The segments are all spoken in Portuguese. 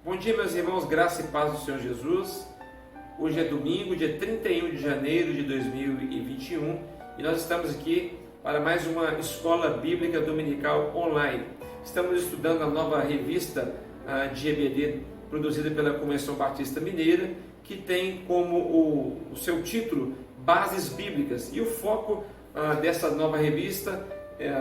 Bom dia, meus irmãos, graça e paz do Senhor Jesus. Hoje é domingo, dia 31 de janeiro de 2021 e nós estamos aqui para mais uma escola bíblica dominical online. Estamos estudando a nova revista de EBD produzida pela Convenção Batista Mineira, que tem como o seu título Bases Bíblicas, e o foco dessa nova revista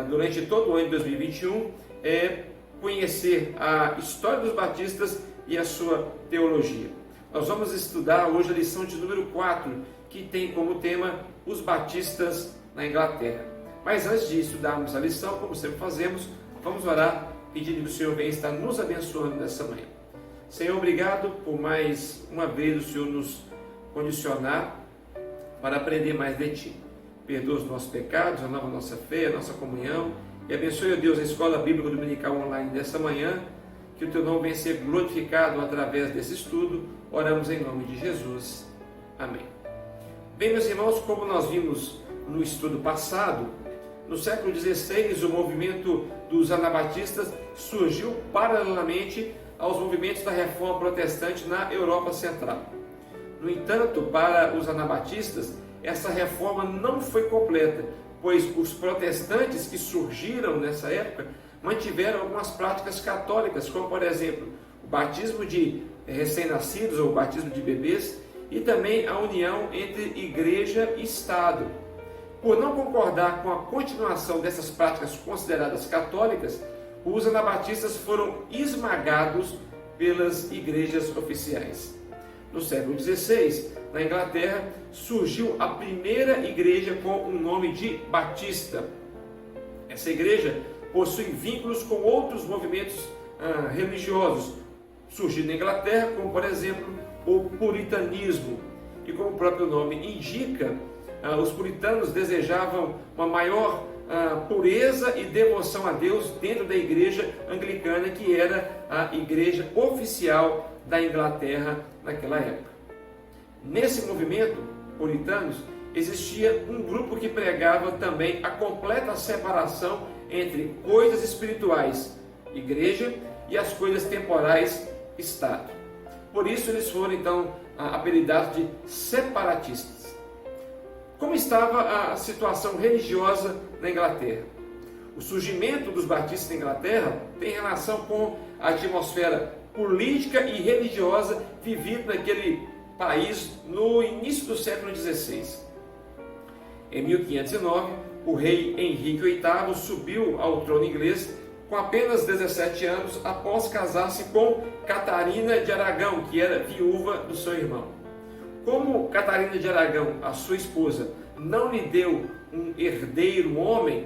durante todo o ano de 2021 é conhecer a história dos batistas e a sua teologia. Nós vamos estudar hoje a lição de número 4, que tem como tema os batistas na Inglaterra. Mas antes de estudarmos a lição, como sempre fazemos, vamos orar pedindo que o Senhor venha estar nos abençoando nessa manhã. Senhor, obrigado por mais uma vez o Senhor nos condicionar para aprender mais de Ti. Perdoa os nossos pecados, renova a nossa fé, a nossa comunhão e abençoe, ó Deus, a Escola Bíblica Dominical Online dessa manhã, que o Teu nome venha ser glorificado através desse estudo. Oramos em nome de Jesus. Amém. Bem, meus irmãos, como nós vimos no estudo passado, no século XVI o movimento dos anabatistas surgiu paralelamente aos movimentos da Reforma Protestante na Europa Central. No entanto, para os anabatistas, essa reforma não foi completa, pois os protestantes que surgiram nessa época mantiveram algumas práticas católicas, como por exemplo, o batismo de recém-nascidos ou o batismo de bebês e também a união entre igreja e Estado. Por não concordar com a continuação dessas práticas consideradas católicas, os anabatistas foram esmagados pelas igrejas oficiais. No século XVI, na Inglaterra, surgiu a primeira igreja com o nome de Batista. Essa igreja possui vínculos com outros movimentos religiosos surgidos na Inglaterra, como por exemplo o puritanismo. E como o próprio nome indica, os puritanos desejavam uma maior pureza e devoção a Deus dentro da igreja anglicana, que era a igreja oficial da Inglaterra naquela época. Nesse movimento, puritanos, existia um grupo que pregava também a completa separação entre coisas espirituais, igreja, e as coisas temporais, Estado. Por isso eles foram então apelidados de separatistas. Como estava a situação religiosa na Inglaterra? O surgimento dos batistas na Inglaterra tem relação com a atmosfera política e religiosa vivida naquele país no início do século XVI. Em 1509, o rei Henrique VIII subiu ao trono inglês com apenas 17 anos após casar-se com Catarina de Aragão, que era viúva do seu irmão. Como Catarina de Aragão, a sua esposa, não lhe deu um herdeiro homem,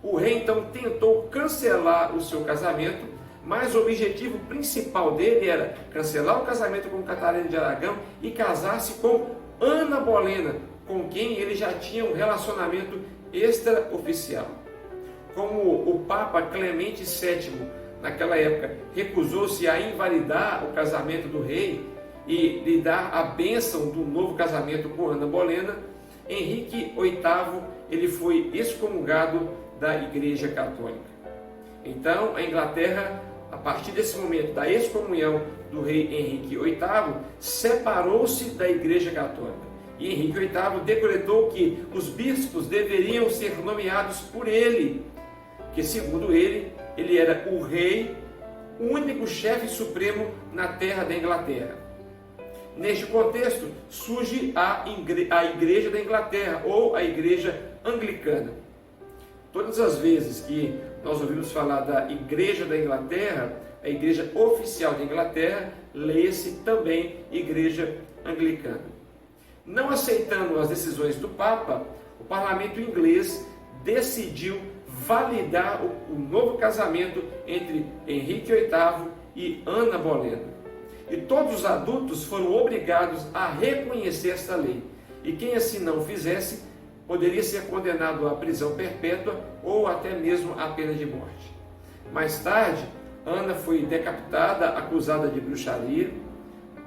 o rei então tentou cancelar o seu casamento, mas o objetivo principal dele era cancelar o casamento com Catarina de Aragão e casar-se com Ana Bolena, com quem ele já tinha um relacionamento extraoficial. Como o Papa Clemente VII, naquela época, recusou-se a invalidar o casamento do rei e lhe dar a bênção do novo casamento com Ana Bolena, Henrique VIII ele foi excomungado da Igreja Católica. Então, a Inglaterra, a partir desse momento da excomunhão do rei Henrique VIII, separou-se da Igreja Católica. E Henrique VIII decretou que os bispos deveriam ser nomeados por ele, que segundo ele era o rei, o único chefe supremo na terra da Inglaterra. Neste contexto, surge a Igreja da Inglaterra, ou a Igreja Anglicana. Todas as vezes que nós ouvimos falar da Igreja da Inglaterra, a Igreja Oficial da Inglaterra, leia-se também Igreja Anglicana. Não aceitando as decisões do Papa, o parlamento inglês decidiu validar o novo casamento entre Henrique VIII e Ana Bolena. E todos os adultos foram obrigados a reconhecer esta lei. E quem assim não fizesse, poderia ser condenado à prisão perpétua ou até mesmo à pena de morte. Mais tarde, Ana foi decapitada, acusada de bruxaria.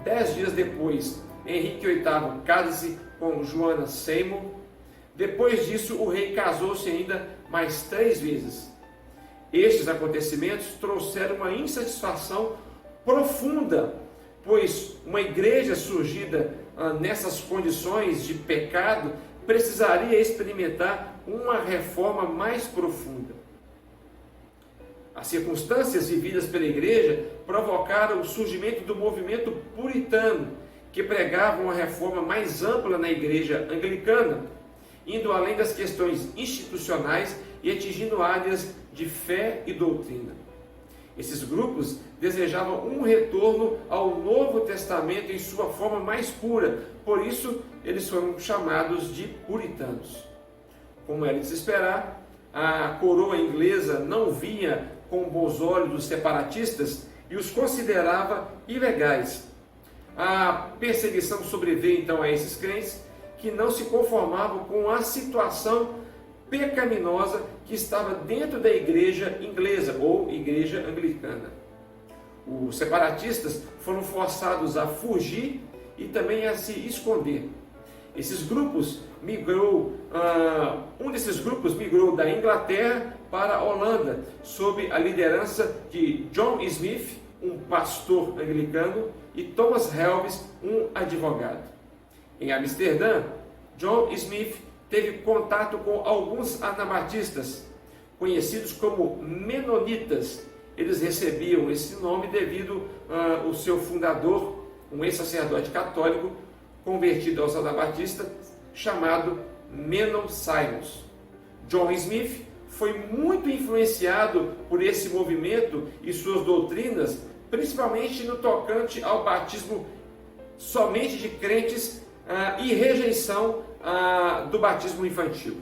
10 dias depois, Henrique VIII casa-se com Joana Seymour. Depois disso, o rei casou-se ainda mais 3 vezes. Estes acontecimentos trouxeram uma insatisfação profunda, pois uma igreja surgida nessas condições de pecado precisaria experimentar uma reforma mais profunda. As circunstâncias vividas pela igreja provocaram o surgimento do movimento puritano, que pregava uma reforma mais ampla na igreja anglicana, indo além das questões institucionais e atingindo áreas de fé e doutrina. Esses grupos desejavam um retorno ao Novo Testamento em sua forma mais pura, por isso eles foram chamados de puritanos. Como era de se esperar, a coroa inglesa não via com bons olhos os separatistas e os considerava ilegais. A perseguição sobreveio então a esses crentes que não se conformavam com a situação pecaminosa que estava dentro da igreja inglesa ou igreja anglicana. Os separatistas foram forçados a fugir e também a se esconder. Um desses grupos migrou da Inglaterra para a Holanda, sob a liderança de John Smith, um pastor anglicano, e Thomas Helves, um advogado. Em Amsterdã, John Smith teve contato com alguns anabatistas, conhecidos como menonitas. Eles recebiam esse nome devido ao seu fundador, um ex-sacerdote católico, convertido aos anabatistas, chamado Menon Simons. John Smith foi muito influenciado por esse movimento e suas doutrinas, principalmente no tocante ao batismo somente de crentes e rejeição do batismo infantil.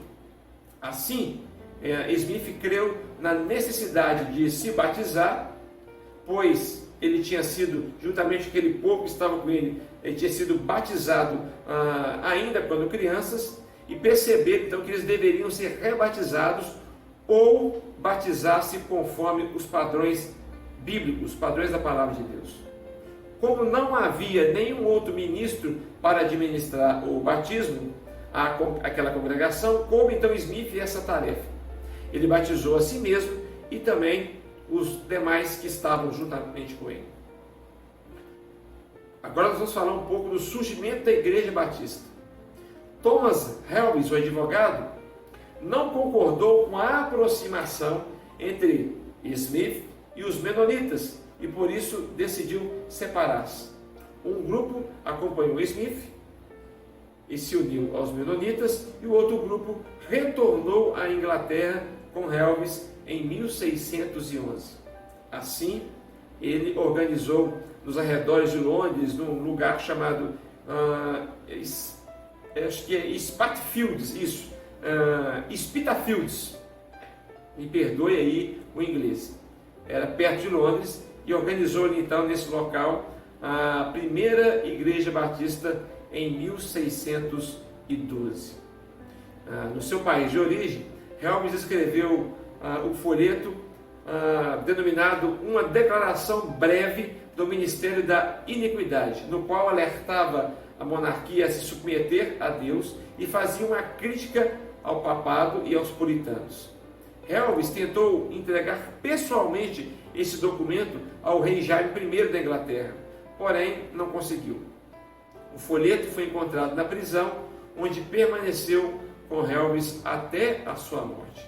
Assim, Smith creu na necessidade de se batizar, pois ele tinha sido, juntamente com aquele povo que estava com ele, tinha sido batizado ainda quando crianças, e perceberam então que eles deveriam ser rebatizados ou batizar-se conforme os padrões bíblicos, os padrões da palavra de Deus. Como não havia nenhum outro ministro para administrar o batismo, aquela congregação, coube então Smith essa tarefa. Ele batizou a si mesmo e também os demais que estavam juntamente com ele. Agora nós vamos falar um pouco do surgimento da Igreja Batista. Thomas Helves, o advogado, não concordou com a aproximação entre Smith e os menonitas e por isso decidiu separar-se. Um grupo acompanhou Smith e se uniu aos menonitas e o outro grupo retornou à Inglaterra com Helves em 1611. Assim, ele organizou nos arredores de Londres, num lugar chamado acho que é Spitalfields, Spitalfields, me perdoe aí o inglês, era perto de Londres, e organizou então nesse local a primeira igreja batista em 1612. No seu país de origem, Helves escreveu o folheto denominado Uma Declaração Breve do Ministério da Iniquidade, no qual alertava a monarquia a se submeter a Deus e fazia uma crítica ao papado e aos puritanos. Helves tentou entregar pessoalmente esse documento ao rei Jaime I da Inglaterra, porém não conseguiu. O folheto foi encontrado na prisão, onde permaneceu com Helves até a sua morte.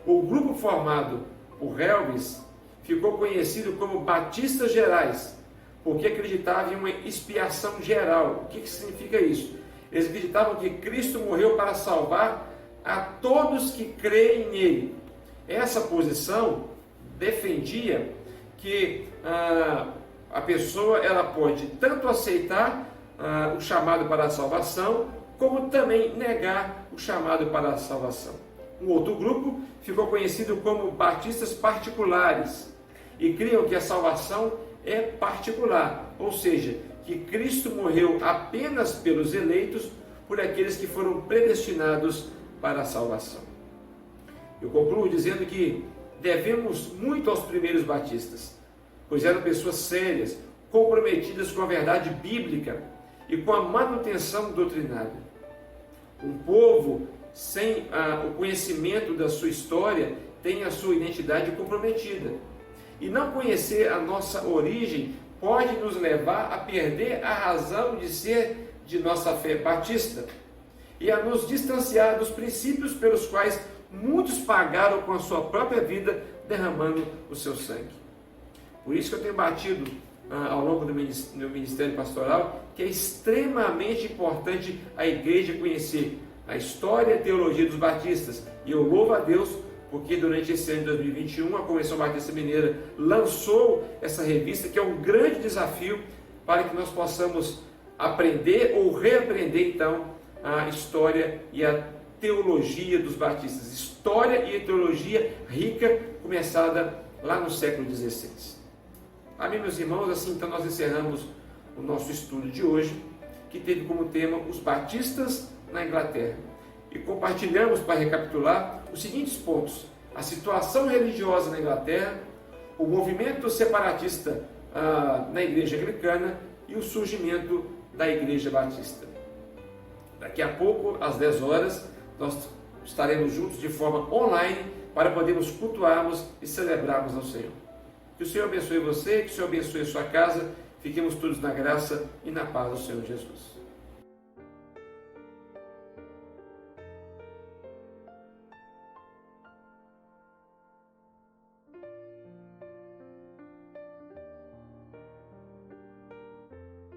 O grupo formado por Helves ficou conhecido como Batistas Gerais, porque acreditava em uma expiação geral. O que significa isso? Eles acreditavam que Cristo morreu para salvar a todos que creem nele. Essa posição defendia que a pessoa ela pode tanto aceitar o chamado para a salvação, como também negar o chamado para a salvação. Um outro grupo ficou conhecido como batistas particulares e criam que a salvação é particular, ou seja, que Cristo morreu apenas pelos eleitos, por aqueles que foram predestinados para a salvação. Eu concluo dizendo que devemos muito aos primeiros batistas, pois eram pessoas sérias, comprometidas com a verdade bíblica e com a manutenção doutrinária. Um povo sem o conhecimento da sua história tem a sua identidade comprometida. E não conhecer a nossa origem pode nos levar a perder a razão de ser de nossa fé batista e a nos distanciar dos princípios pelos quais muitos pagaram com a sua própria vida, derramando o seu sangue. Por isso que eu tenho batido ao longo do meu ministério pastoral que é extremamente importante a igreja conhecer a história e a teologia dos batistas. E eu louvo a Deus porque durante esse ano de 2021 a Convenção Batista Mineira lançou essa revista, que é um grande desafio para que nós possamos aprender ou reaprender então a história e a teologia dos batistas. História e teologia rica, começada lá no século XVI. Amém, meus irmãos? Assim então nós encerramos o nosso estudo de hoje, que teve como tema os batistas na Inglaterra. E compartilhamos, para recapitular, os seguintes pontos: a situação religiosa na Inglaterra, o movimento separatista na Igreja Anglicana e o surgimento da Igreja Batista. Daqui a pouco, às 10 horas, nós estaremos juntos de forma online para podermos cultuarmos e celebrarmos ao Senhor. Que o Senhor abençoe você, que o Senhor abençoe a sua casa, fiquemos todos na graça e na paz do Senhor Jesus.